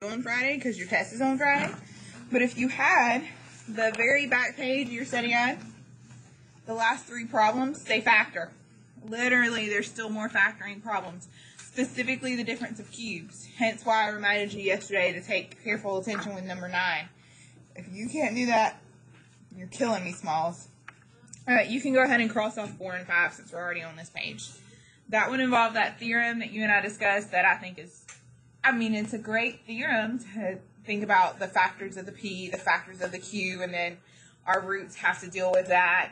on Friday because your test is on Friday. But if you had the very back page of your study guide, the last 3 problems, they factor. Literally, there's still more factoring problems, specifically the difference of cubes. Hence why I reminded you yesterday to take careful attention with number 9. If you can't do that, you're killing me, Smalls. Alright, you can go ahead and cross off 4 and 5 since we're already on this page. That would involve that theorem that you and I discussed that I think is, it's a great theorem to think about the factors of the p, the factors of the q, and then our roots have to deal with that.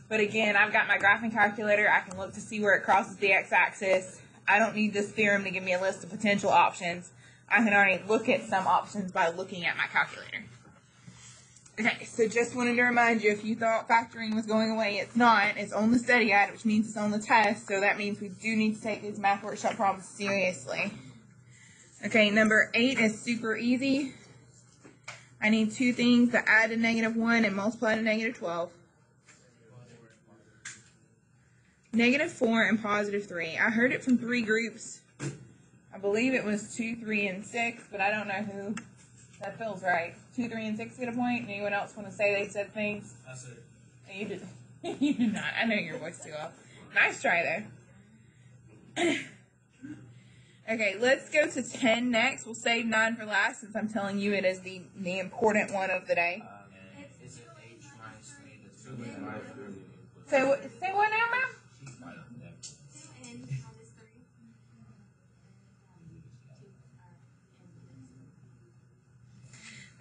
But again, I've got my graphing calculator. I can look to see where it crosses the x-axis. I don't need this theorem to give me a list of potential options. I can already look at some options by looking at my calculator. Okay, so just wanted to remind you, if you thought factoring was going away, it's not. It's on the study guide, which means it's on the test, so that means we do need to take these math workshop problems seriously. Okay, number 8 is super easy. I need 2 things to add to -1 and multiply to -12. -4 and +3. I heard it from 3 groups. I believe it was 2, 3, and 6, but I don't know who. That feels right. 2, 3, and 6 get a point. Anyone else want to say they said things? I said it. You did. You did not. I know your voice too well. Nice try though. Okay, let's go to 10 next. We'll save 9 for last since I'm telling you it is the important one of the day. Is it h minus 3 that's going to be Say what now, Mom?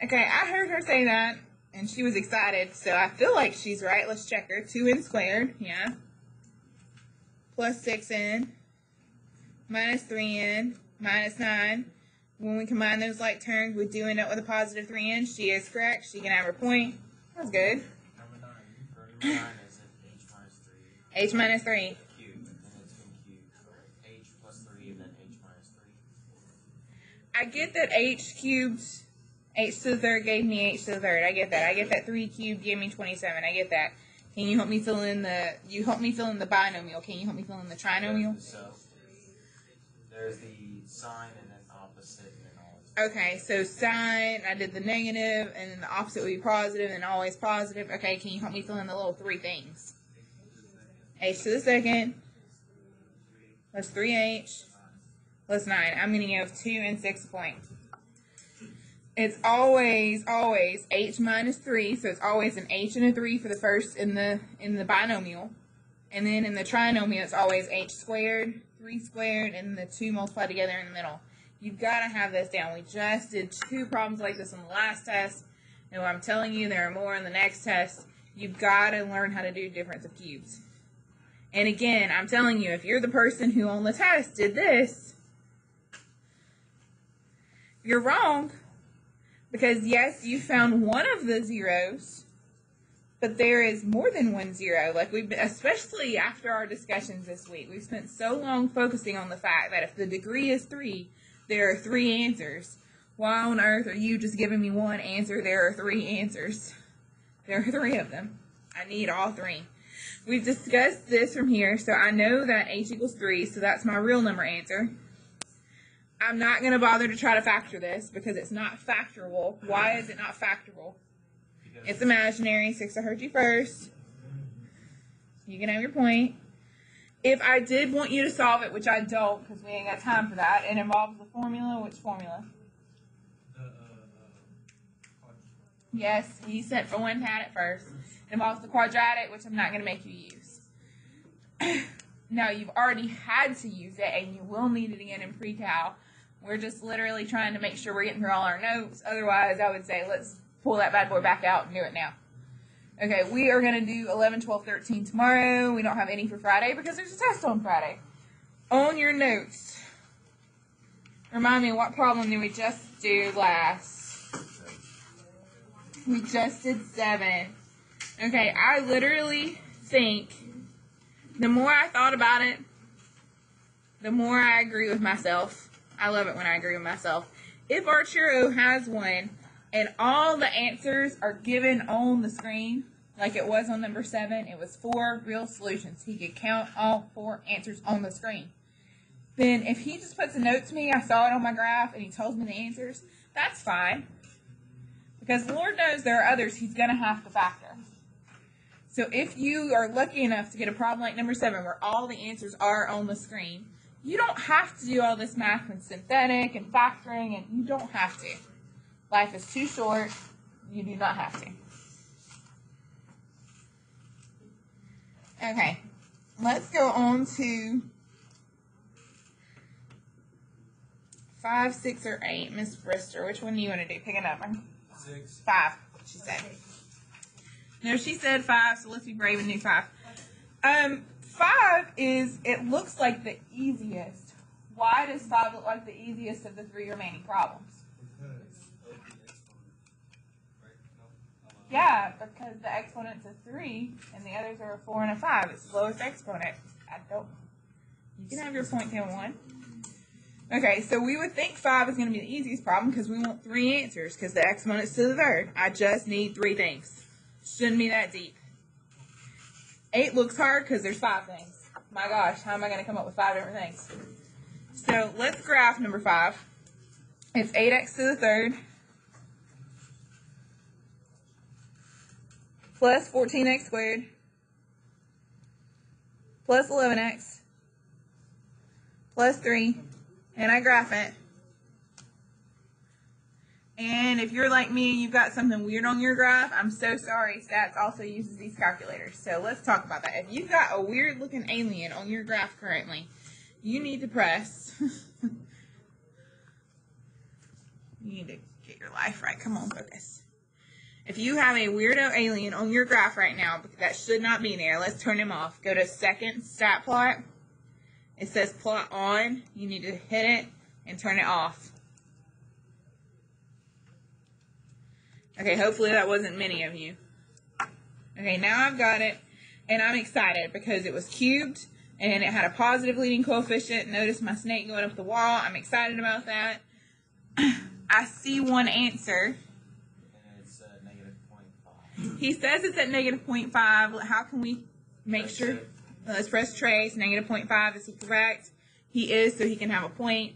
Okay, I heard her say that, and she was excited, so I feel like she's right. Let's check her. 2n squared, yeah. Plus 6n. Minus 3n. Minus 9. When we combine those like terms, we do end up with a positive 3n. She is correct. She can have her point. That's good. Number 9 is h minus 3. H minus 3. Cube, and then it's been cubed. So h plus 3 and then h minus 3. I get that h cubed, h to the third gave me h to the third. I get that. I get that 3 cubed gave me 27. I get that. Can you help me fill in the, the binomial? Can you help me fill in the trinomial? There's the sign and then opposite and then always. Okay, so sign, I did the negative, and then the opposite would be positive, and always positive. Okay, can you help me fill in the little 3 things? H to the second, plus 3h, plus 9. I'm going to give 2 and 6 points. It's always h minus 3, so it's always an h and a 3 for the first in the binomial. And then in the trinomial, it's always h squared, 3 squared, and the 2 multiplied together in the middle. You've got to have this down. We just did 2 problems like this on the last test, and I'm telling you there are more in the next test. You've got to learn how to do difference of cubes. And again, I'm telling you, if you're the person who on the test did this, you're wrong. Because yes, you found one of the zeros, but there is more than one zero. Like especially after our discussions this week, we've spent so long focusing on the fact that if the degree is 3, there are 3 answers. Why on earth are you just giving me one answer? There are 3 answers. There are 3 of them. I need all 3. We've discussed this from here, so I know that h equals 3, so that's my real number answer. I'm not going to bother to try to factor this because it's not factorable. Why is it not factorable? It's imaginary. 6 I heard you first. You can have your point. If I did want you to solve it, which I don't because we ain't got time for that, it involves the formula. Which formula? Yes, you said for one had it first. It involves the quadratic, which I'm not going to make you use. Now, you've already had to use it, and you will need it again in pre-cal. We're just literally trying to make sure we're getting through all our notes. Otherwise, I would say let's pull that bad boy back out and do it now. Okay, we are going to do 11, 12, 13 tomorrow. We don't have any for Friday because there's a test on Friday. On your notes, remind me, what problem did we just do last? We just did 7. Okay, I literally think the more I thought about it, the more I agree with myself. I love it when I agree with myself. If Arturo has one and all the answers are given on the screen, like it was on number 7, it was 4 real solutions. He could count all 4 answers on the screen. then if he just puts a note to me, I saw it on my graph, and he tells me the answers, that's fine. Because Lord knows there are others he's going to have to factor. So if you are lucky enough to get a problem like number 7 where all the answers are on the screen, you don't have to do all this math and synthetic and factoring, and you don't have to. Life is too short. You do not have to. Okay, let's go on to 5, 6, or 8. Miss Brister, which one do you want to do? Pick a number. 6. 5, she said. No, she said 5, so let's be brave and do 5. 5 is, it looks like the easiest. Why does 5 look like the easiest of the 3 remaining problems? Yeah, because the exponent's a 3, and the others are a 4 and a 5. It's the lowest exponent. You can have your 0.1. Okay, so we would think 5 is going to be the easiest problem because we want 3 answers because the exponent's to the third. I just need 3 things. Shouldn't be that deep. 8 looks hard because there's 5 things. My gosh, how am I going to come up with 5 different things? So let's graph number 5. It's 8x to the third plus 14x squared plus 11x plus 3, and I graph it. And if you're like me, you've got something weird on your graph, I'm so sorry. Stats also uses these calculators. So let's talk about that. If you've got a weird looking alien on your graph currently, you need to press. You need to get your life right. Come on, focus. If you have a weirdo alien on your graph right now, that should not be there, let's turn him off. Go to second stat plot. It says plot on. You need to hit it and turn it off. Okay, hopefully that wasn't many of you. Okay, now I've got it, and I'm excited because it was cubed, and it had a positive leading coefficient. Notice my snake going up the wall. I'm excited about that. I see one answer. And it's negative 0.5. He says it's at negative 0.5. How can we make sure? Let's press trace. Negative 0.5, is he correct? He is, so he can have a point.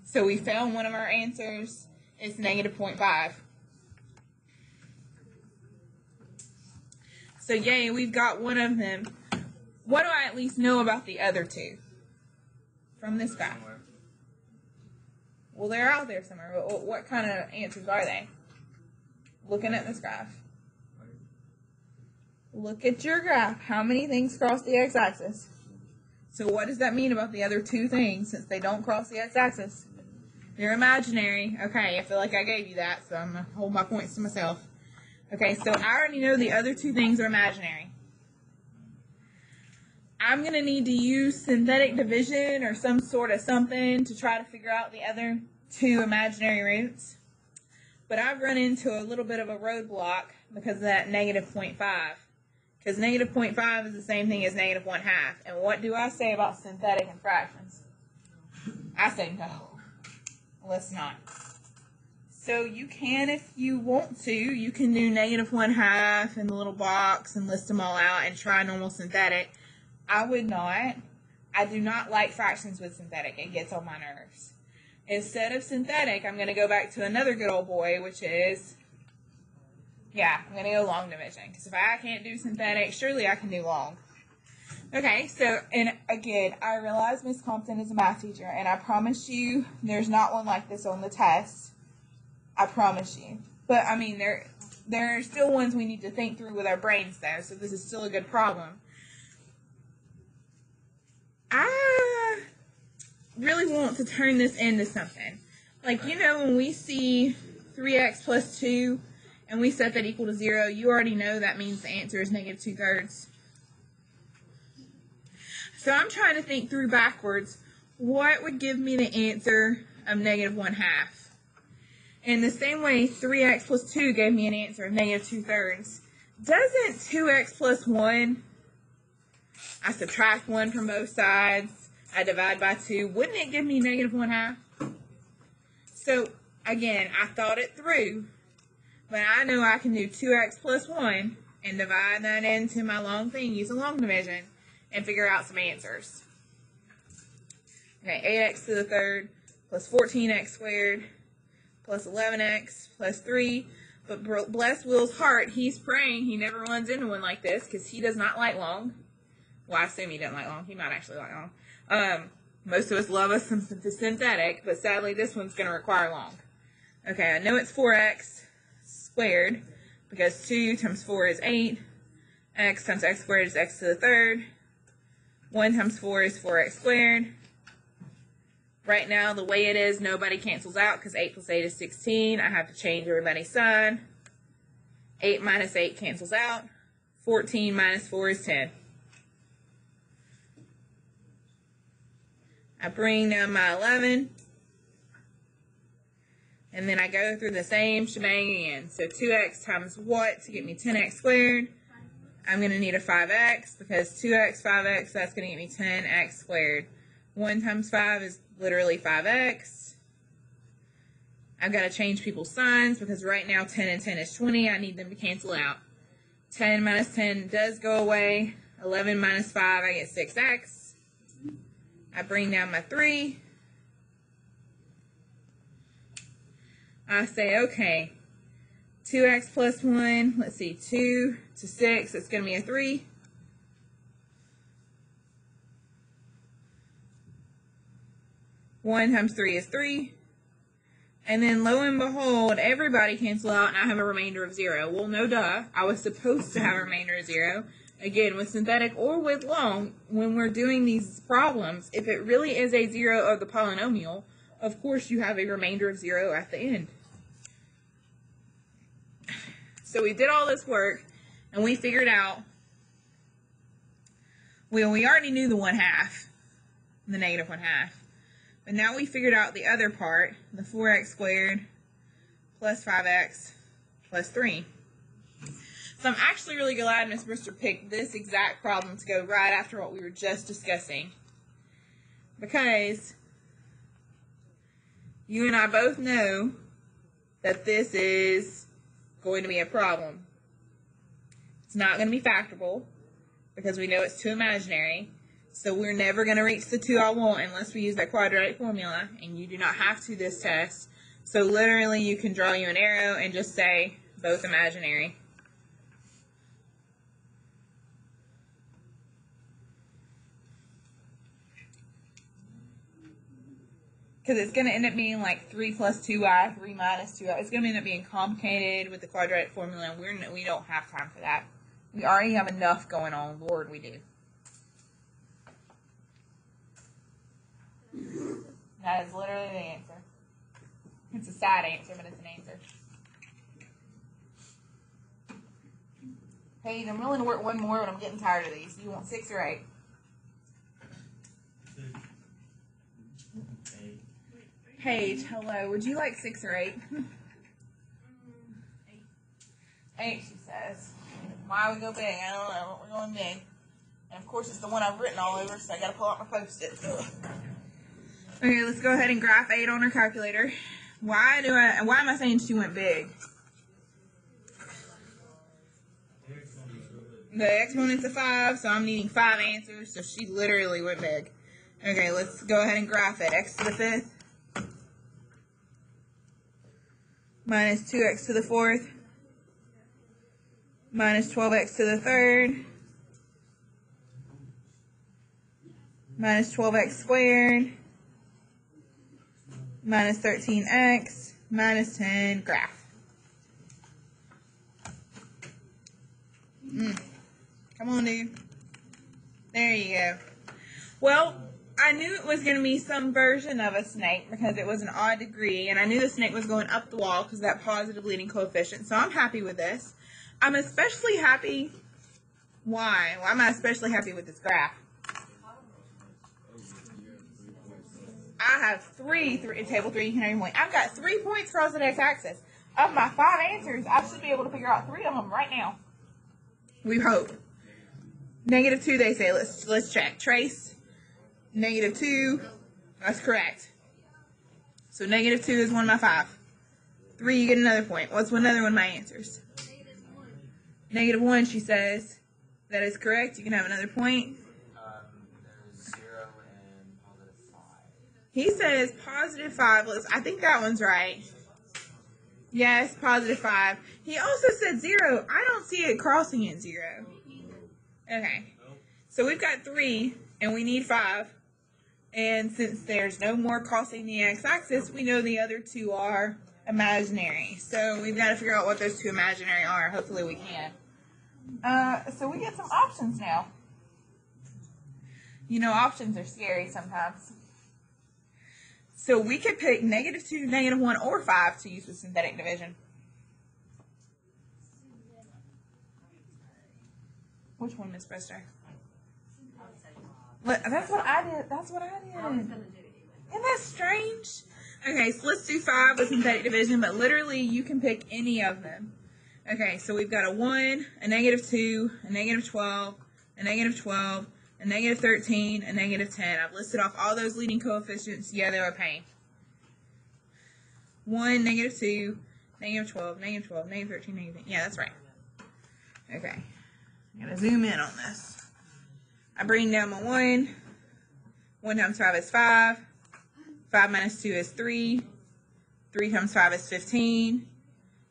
So we found one of our answers. It's negative 0.5. So yay, we've got one of them. What do I at least know about the other 2 from this graph? Well, they're out there somewhere. But what kind of answers are they? Looking at this graph. Look at your graph. How many things cross the x-axis? So what does that mean about the other 2 things since they don't cross the x-axis? They're imaginary. Okay, I feel like I gave you that, so I'm going to hold my points to myself. Okay, so I already know the other 2 things are imaginary. I'm going to need to use synthetic division or some sort of something to try to figure out the other 2 imaginary roots. But I've run into a little bit of a roadblock because of that negative 0.5. Because negative 0.5 is the same thing as negative 1/2. And what do I say about synthetic and fractions? I say no. Let's not. So you can, if you want to, you can do negative 1/2 in the little box and list them all out and try normal synthetic. I would not. I do not like fractions with synthetic. It gets on my nerves. Instead of synthetic, I'm going to go back to another good old boy, which is, I'm going to go long division. Because if I can't do synthetic, surely I can do long. Okay, so, and again, I realize Miss Compton is a math teacher, and I promise you there's not one like this on the test. I promise you. But, I mean, there are still ones we need to think through with our brains, though, so this is still a good problem. I really want to turn this into something. Like, you know, when we see 3x plus 2, and we set that equal to 0, you already know that means the answer is negative 2/3. So I'm trying to think through backwards, what would give me the answer of negative 1/2? In the same way, 3x plus 2 gave me an answer of negative 2/3. Doesn't 2x plus 1, I subtract 1 from both sides, I divide by 2, wouldn't it give me negative 1/2? So, again, I thought it through, but I know I can do 2x plus 1 and divide that into my long thing, use a long division, and figure out some answers. Okay, 8x to the third plus 14x squared plus 11x plus 3. But bless Will's heart, he's praying he never runs into one like this because he does not like long. Well, I assume he doesn't like long. He might actually like long. Most of us love us some synthetic, but sadly this one's going to require long. Okay, I know it's 4x squared because 2 times 4 is 8. X times x squared is x to the third. 1 times 4 is 4x squared. Right now, the way it is, nobody cancels out because 8 plus 8 is 16. I have to change everybody's sign. 8 minus 8 cancels out. 14 minus 4 is 10. I bring down my 11. And then I go through the same shebang again. So 2x times what to get me 10x squared? I'm going to need a 5x because 2x, 5x, that's going to get me 10x squared. 1 times 5 is literally 5x. I've got to change people's signs because right now 10 and 10 is 20. I need them to cancel out. 10 minus 10 does go away. 11 minus 5, I get 6x. I bring down my 3. I say, okay, 2x plus 1, let's see, 2 to 6, it's going to be a 3. One times 3 is 3. And then lo and behold, everybody cancel out and I have a remainder of 0. Well, no duh. I was supposed to have a remainder of 0. Again, with synthetic or with long, when we're doing these problems, if it really is a 0 of the polynomial, of course you have a remainder of 0 at the end. So we did all this work and we figured out, well, we already knew the 1/2, the negative 1/2. But now we figured out the other part, the 4x squared plus 5x plus 3. So I'm actually really glad Miss Brewster picked this exact problem to go right after what we were just discussing. Because you and I both know that this is going to be a problem. It's not going to be factorable because we know it's too imaginary. So we're never going to reach the 2 I want unless we use that quadratic formula, and you do not have to this test. So literally you can draw you an arrow and just say both imaginary. Because it's going to end up being like 3 plus 2y, 3 minus 2y. It's going to end up being complicated with the quadratic formula, and we don't have time for that. We already have enough going on. Lord, we do. That is literally the answer. It's a sad answer, but it's an answer. Paige, I'm willing to work one more, but I'm getting tired of these. Do you want 6 or 8? 8. Paige, hello. Would you like 6 or 8? 8, she says. Why we go big? I don't know. We're going big. And of course, it's the one I've written all over, so I got to pull out my Post-it. Okay, let's go ahead and graph 8 on our calculator. Why am I saying she went big? The exponent's a 5, so I'm needing 5 answers, so she literally went big. Okay, let's go ahead and graph it. X to the 5th minus 2x to the 4th minus 12x to the 3rd minus 12x squared minus 13x minus 10 graph. Come on, dude. There you go. Well, I knew it was going to be some version of a snake because it was an odd degree, and I knew the snake was going up the wall because of that positive leading coefficient, so I'm happy with this. I'm especially happy. Why? Why am I especially happy with this graph? I have table 3, you can have your point. I've got 3 points across the x-axis. Of my 5 answers, I should be able to figure out 3 of them right now. We hope. -2, they say. Let's check. Trace. -2. That's correct. So -2 is one of my 5. 3, you get another point. What's another one of my answers? -1, she says. That is correct. You can have another point. There's 0 and +5. He says positive 5. I think that one's right. Yes, positive 5. He also said 0. I don't see it crossing at 0. Okay. So we've got 3, and we need 5. And since there's no more crossing the x-axis, we know the other two are imaginary. So we've got to figure out what those two imaginary are. Hopefully we can. So we get some options now. You know, options are scary sometimes. So we could pick -2, -1, or 5 to use with synthetic division. Which one, Miss Brewster? That's what I did. That's what I did. Isn't that strange? Okay, so let's do 5 with synthetic division, but literally you can pick any of them. Okay, so we've got a 1, a -2, a -12, a -12, a -13, a -10. I've listed off all those leading coefficients. Yeah, they're a pain. 1, -2, -12, -12, -13, -10. Yeah, that's right. Okay. I'm going to zoom in on this. I bring down my 1. 1 times 5 is 5. 5 minus 2 is 3. 3 times 5 is 15.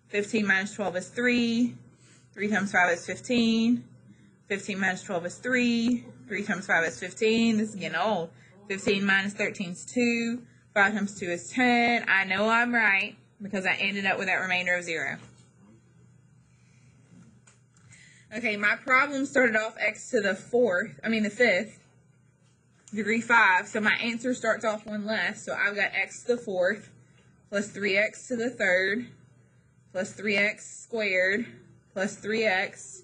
15 minus 12 is 3. 3 times 5 is 15. 15 minus 12 is 3. 3 times 5 is 15. This is getting old. 15 minus 13 is 2. 5 times 2 is 10. I know I'm right because I ended up with that remainder of 0. Okay, my problem started off x to the 5th, degree 5. So my answer starts off one less. So I've got x to the 4th plus 3x to the 3rd plus 3x squared plus 3x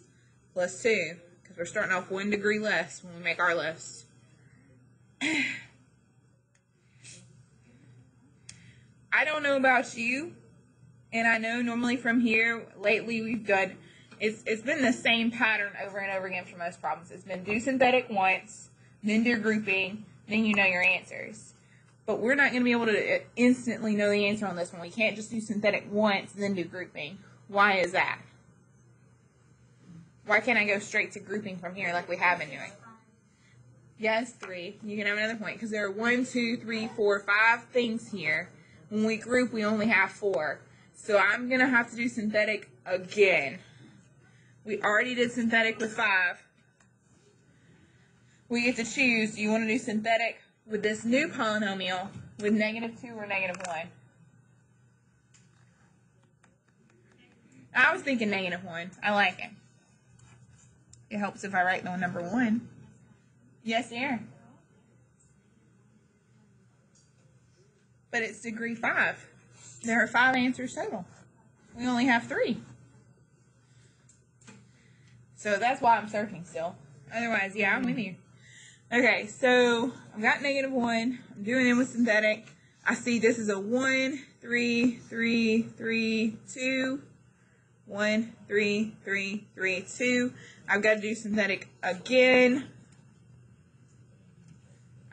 plus 2. Because we're starting off 1 degree less when we make our list. I don't know about you, and I know normally from here, lately we've done, it's been the same pattern over and over again for most problems. It's been do synthetic once, then do grouping, then you know your answers. But we're not going to be able to instantly know the answer on this one. We can't just do synthetic once and then do grouping. Why is that? Why can't I go straight to grouping from here like we have been doing? Yes, 3. You can have another point because there are 1, 2, 3, 4, 5 things here. When we group, we only have 4. So I'm going to have to do synthetic again. We already did synthetic with 5. We get to choose, do you want to do synthetic with this new polynomial with -2 or -1? I was thinking -1. I like it. It helps if I write the number 1. Yes, dear. But it's degree 5. There are 5 answers total. We only have 3. So that's why I'm searching still. Otherwise, yeah, I'm with you. Okay, so I've got -1. I'm doing it with synthetic. I see this is a 1, 3, 3, 3, 2. 1, 3, 3, 3, 2. I've got to do synthetic again.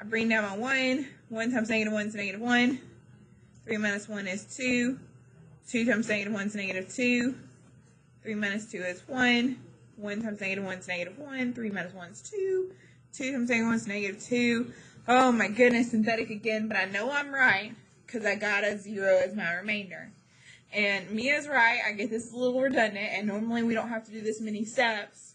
I bring down my 1. 1 times -1 is -1. 3 minus 1 is 2. 2 times -1 is -2. 3 minus 2 is 1. 1 times -1 is -1. 3 minus 1 is 2. 2 times -1 is -2. Oh my goodness, synthetic again. But I know I'm right because I got a 0 as my remainder. And Mia's right. I get this a little redundant. And normally we don't have to do this many steps.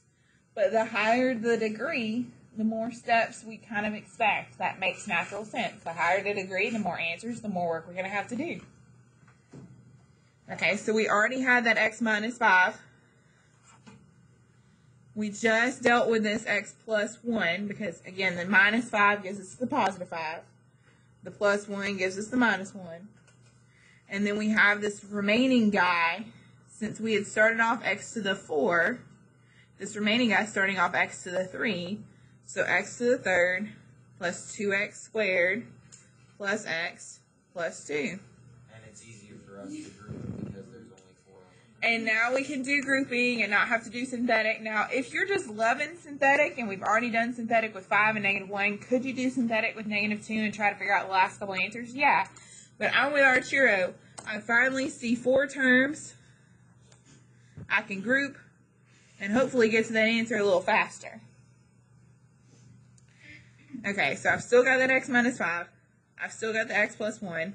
But the higher the degree, the more steps we kind of expect. That makes natural sense. The higher the degree, the more answers, the more work we're going to have to do. Okay, so we already had that x minus 5. We just dealt with this x plus 1 because, again, the minus 5 gives us the positive 5. The plus 1 gives us the minus 1. And then we have this remaining guy. Since we had started off x to the 4, this remaining guy is starting off x to the 3. So x to the 3rd plus 2x squared plus x plus 2. And it's easier for us to group because there's only 4 of them. And now we can do grouping and not have to do synthetic. Now, if you're just loving synthetic, and we've already done synthetic with 5 and -1, could you do synthetic with -2 and try to figure out the last couple answers? Yeah. But I'm with Arturo. I finally see 4 terms. I can group and hopefully get to that answer a little faster. Okay, so I've still got that x minus 5. I've still got the x plus 1.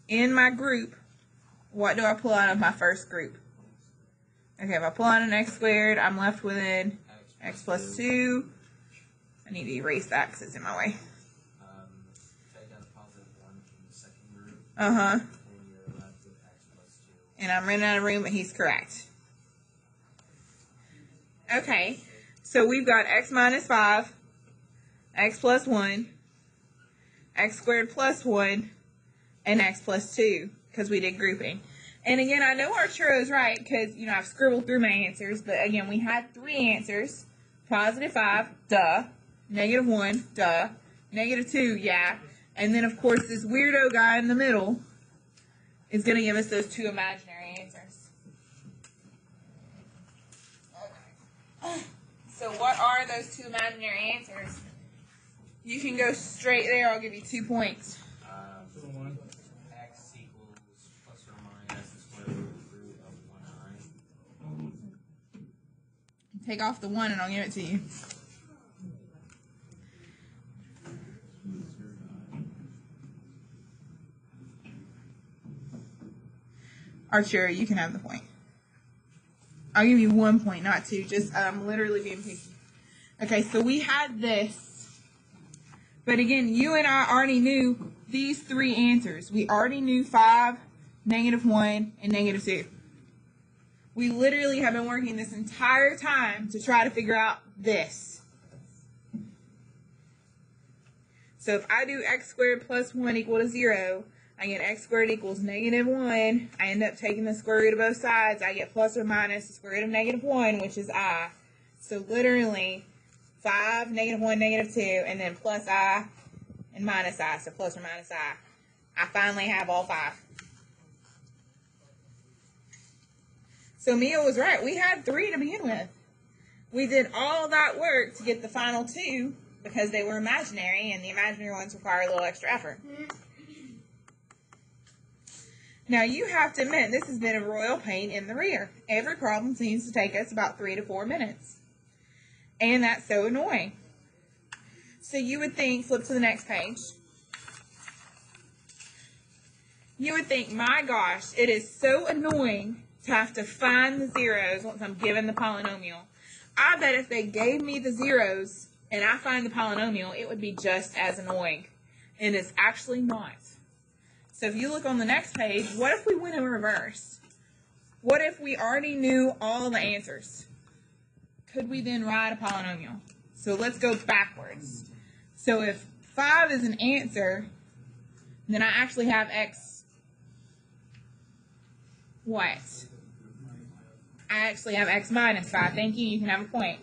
In my group, what do I pull out of my first group? Okay, if I pull out an x squared, I'm left with an x plus 2. I need to erase that because it's in my way. Take out a positive 1 from the second group. Uh-huh. And you're left with x plus 2. And I'm running out of room, but he's correct. Okay, so we've got x minus 5, x plus 1, x squared plus 1, and x plus 2, because we did grouping. And again, I know our churro's right, because, you know, I've scribbled through my answers, but again, we had 3 answers. Positive 5, duh. Negative 1, duh. Negative 2, yeah. And then, of course, this weirdo guy in the middle is going to give us those 2 imaginary answers. Okay. So what are those 2 imaginary answers? You can go straight there. I'll give you 2 points. X equals plus or minus the square root of 1i. Take off the 1 and I'll give it to you. Archer, you can have the point. I'll give you 1 point, not 2. Just, I'm literally being picky. Okay, so we had this. But again, you and I already knew these 3 answers. We already knew 5, negative 1, and negative 2. We literally have been working this entire time to try to figure out this. So if I do x squared plus 1 equal to 0, I get x squared equals negative 1. I end up taking the square root of both sides. I get plus or minus the square root of negative 1, which is I. So literally 5, negative 1, negative 2, and then plus I and minus I. So plus or minus I. I finally have all 5. So Mia was right. We had 3 to begin with. We did all that work to get the final 2 because they were imaginary, and the imaginary ones require a little extra effort. Now, you have to admit, this has been a royal pain in the rear. Every problem seems to take us about 3 to 4 minutes. And that's so annoying. So you would think, flip to the next page. You would think, my gosh, it is so annoying to have to find the zeros once I'm given the polynomial. I bet if they gave me the zeros and I find the polynomial, it would be just as annoying. And it's actually not. So if you look on the next page, what if we went in reverse? What if we already knew all the answers? Could we then write a polynomial? So let's go backwards. So if 5 is an answer, then I actually have x, what? I actually have x minus 5. Thank you. You can have a point.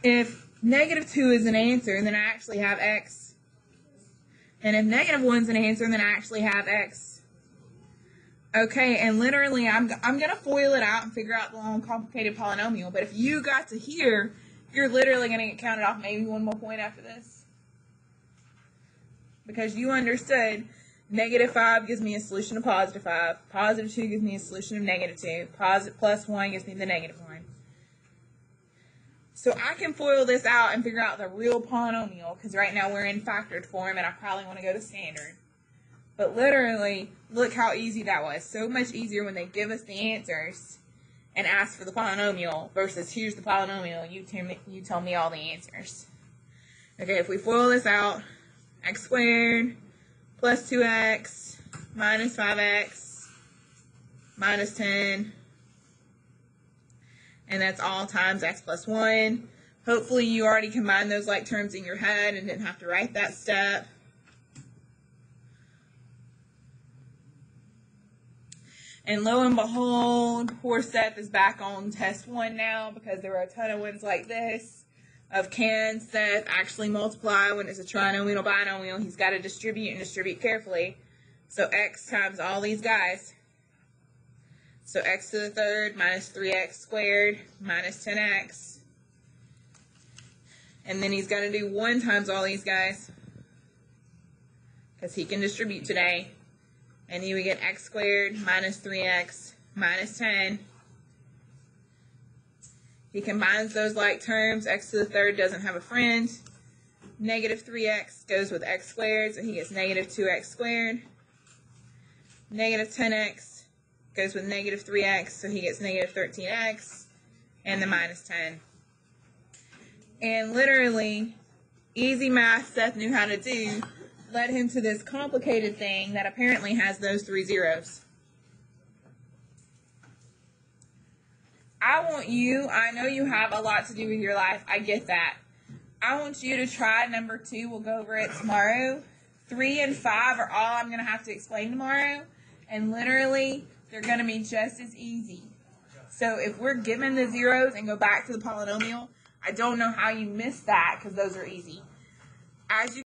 If negative 2 is an answer, then I actually have x. And if negative 1 is an answer, then I actually have x. Okay, and literally, I'm going to FOIL it out and figure out the long, complicated polynomial. But if you got to here, you're literally going to get counted off maybe 1 more point after this. Because you understood negative 5 gives me a solution of positive 5. Positive 2 gives me a solution of negative 2. Positive plus 1 gives me the negative 1. So I can FOIL this out and figure out the real polynomial, because right now we're in factored form and I probably want to go to standard. But literally, look how easy that was. So much easier when they give us the answers and ask for the polynomial versus here's the polynomial, you tell me all the answers. Okay, if we FOIL this out, x squared plus 2x minus 5x minus 10, and that's all times x plus 1. Hopefully you already combined those like terms in your head and didn't have to write that step. And lo and behold, poor Seth is back on test 1 now because there were a ton of ones like this of can Seth actually multiply when it's a trinomial binomial. He's got to distribute and distribute carefully. So x times all these guys. So x to the third minus 3x squared minus 10x. And then he's got to do 1 times all these guys because he can distribute today. And you would get x squared minus 3x minus 10. He combines those like terms. X to the third doesn't have a friend. Negative 3x goes with x squared, so he gets negative 2x squared. Negative 10x goes with negative 3x, so he gets negative 13x, and the minus 10. And literally, easy math Seth knew how to do led him to this complicated thing that apparently has those 3 zeros. I know you have a lot to do with your life. I get that. I want you to try number 2. We'll go over it tomorrow. 3 and 5 are all I'm going to have to explain tomorrow. And literally, they're going to be just as easy. So if we're given the zeros and go back to the polynomial, I don't know how you missed that because those are easy. As you